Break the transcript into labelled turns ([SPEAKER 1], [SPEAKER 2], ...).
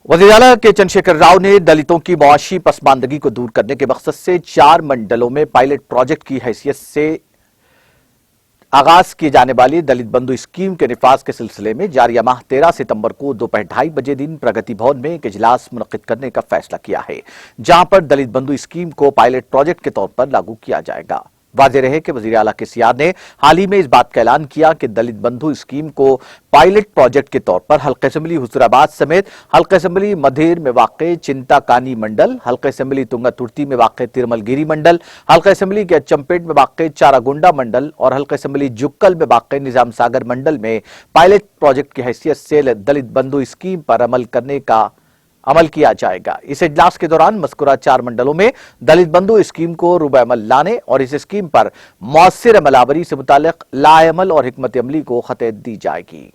[SPEAKER 1] वज़ीर आला के चंद्रशेखर राव ने दलितों की मुआशी पसमानदगी को दूर करने के मकसद से 4 मंडलों में पायलट प्रोजेक्ट की हैसियत से आगाज की जाने वाली दलित बंधु स्कीम के निफाज के सिलसिले में जारी माह 13 सितंबर को दोपहर 2:30 बजे दिन प्रगति भवन में एक इजलास मुनक्किद करने का फैसला किया है, जहां पर दलित बंधु स्कीम को पायलट प्रोजेक्ट के तौर पर लागू किया जाएगा। वाज़ेह रहे कि वज़ीर आला केसीआर ने हाल ही में इस बात का ऐलान किया कि दलित बंधु स्कीम को पायलट प्रोजेक्ट के तौर पर हल्का असेंबली हुजूराबाद समेत हल्का असेंबली मधेर में वाक़े चिंताकानी मंडल, हल्का असेंबली तुंगातुर्ती में वाक़े तिरमलगिरी मंडल, हल्का असेंबली के अचमपेट में वाक़े चारागोंडा मंडल और हल्का असेंबली जुक्कल में वाक़े निजाम सागर मंडल में पायलट प्रोजेक्ट की हैसियत से दलित बंधु स्कीम पर अमल किया जाएगा। इस इजलास के दौरान मज़कूरा 4 मंडलों में दलित बंधु स्कीम को रूबे अमल लाने और इस स्कीम पर मौसर अमलावरी से मुतालिक लाएमल और हिकमत अमली को खत दी जाएगी।